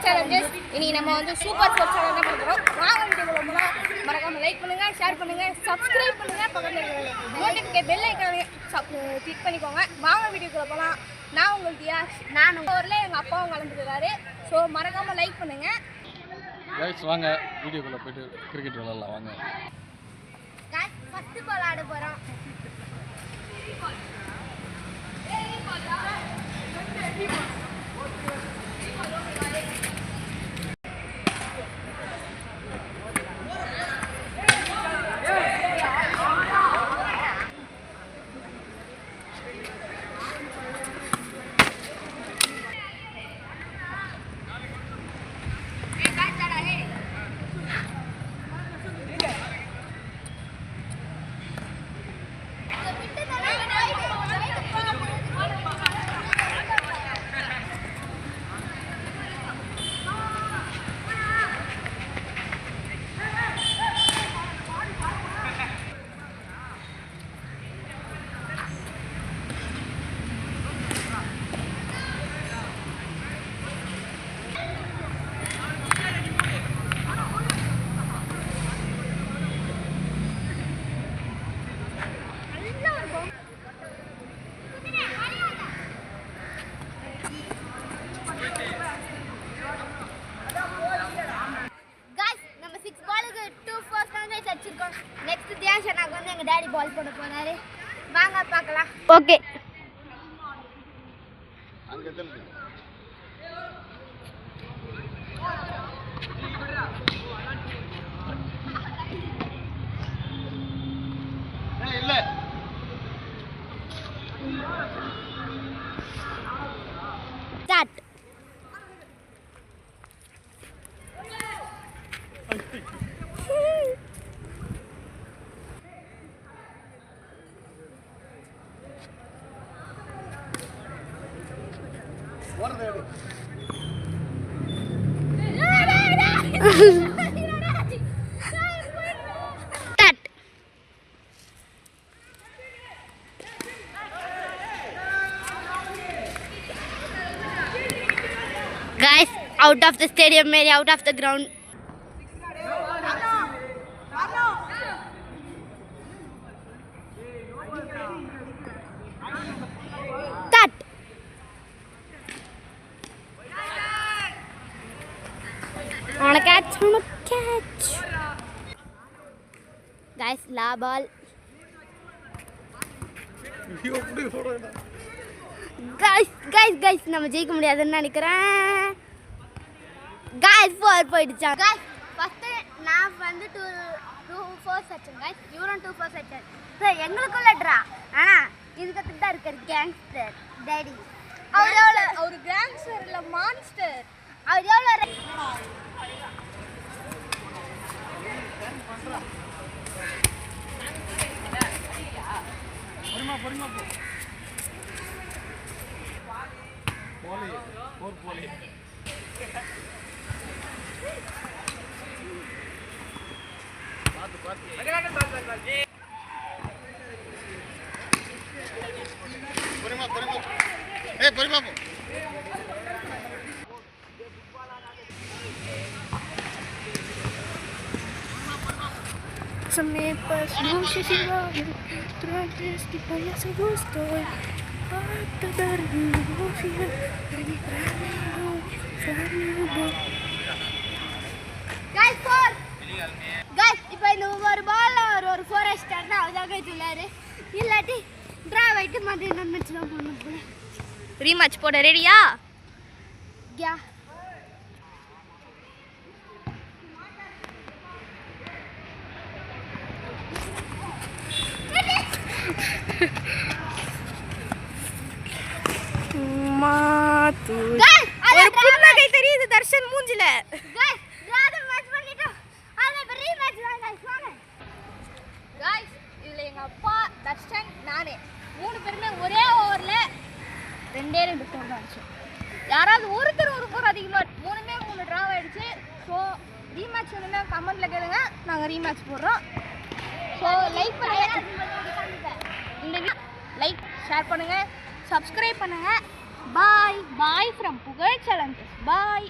challenges இன்னைக்கு நம்ம வந்து சூப்பர் ஃபோர் சேலஞ்ச் தான் பண்றோம். வாங்க வீடியோக்குள்ள போலாம். மறக்காம லைக் பண்ணுங்க, ஷேர் பண்ணுங்க, சப்ஸ்கிரைப் பண்ணுங்க, பக்கத்துல இருக்க நோட்டிஃபிகேஷன் பெல் ஐகானை கிளிக் பண்ணிக்கோங்க. வாங்க வீடியோக்குள்ள போலாம். நான் உங்கள் தியாஷ். நான் ஊர்ல எங்க அப்பாவும் கலந்துக்கிறாரு. ஸோ மறக்காம லைக் பண்ணுங்க. கைஸ் வாங்க வீடியோக்குள்ள போயிட்டு கிரிக்கெட் விளையாடலாம் வாங்க. கைஸ் ஃபர்ஸ்ட் பால் ஆட போறோம். நெக்ஸ்ட் தியாஷ் அண்ணாக்கு வந்து எங்க டாடி பால் போட போறாரு. வாங்க பார்க்கலாம். ஓகே அங்க எத்தனை இல்ல start. Guys, out of the stadium area, out of the ground. Start. On a catch, on a catch. Guys, la ball. Guys, நம்ம ஜெயிக்க முடியாதுன்னு நினைக்கிறேன். Guys, 4 போயிடுச்சா. Guys, first நான் வந்து 2 4 அடிச்சேன். Guys, இவரும் 2 4 அடிச்சார். சோ எங்களுக்குள்ள ட்ரா. ஆனா இதுக்கு தான் இருக்காரு கேங்ஸ்டர் டாடி. அவர் கேங்ஸ்டர் இல்ல மான்ஸ்டர். அவர் எவ்வளவு பொறுமா போ போலி பொறுமா போ Me pasó si sigo tras que vaya se gusto hasta dar mi emoción Guys, 4. Guys, இப்போ இந்த ஒரு பால் ஒரு 4 அடிச்சிட்டாருன்னா அவதான் கைத்துள்ளாரு. இல்லாட்டி ட்ரா ஆயிட்டு மறுபடியும் இன்னொரு மேட்ச் தான் போடணும் போல. ரீமேட்ச் போட ரெடியா? யா. ஒரு புன்னகை தெரியுது தர்ஷன் மூஞ்சில. இதுல எங்க அப்பா தர்ஷன் நானே 3 பேருமே ஒரே ஓவர்ல 2 ஸ்கோர் ஆச்சு. யாராவது ஒருத்தர் ஒரு ஸ்கோர் அதிகமா 3 டிராவ் ஆயிடுச்சு. ஸோ ரீமேட்ச் வேணும்னா கமெண்ட்ல கேளுங்க, நாங்கள் ரீமேட்ச் போடுறோம். ஸோ லைக் பண்ணுங்க, இந்த லைக் ஷேர் பண்ணுங்க, சப்ஸ்கிரைப் பண்ணுங்க. பாய் பாய் ஃப்ரம் புகழ் சேலஞ்சஸ். பாய்.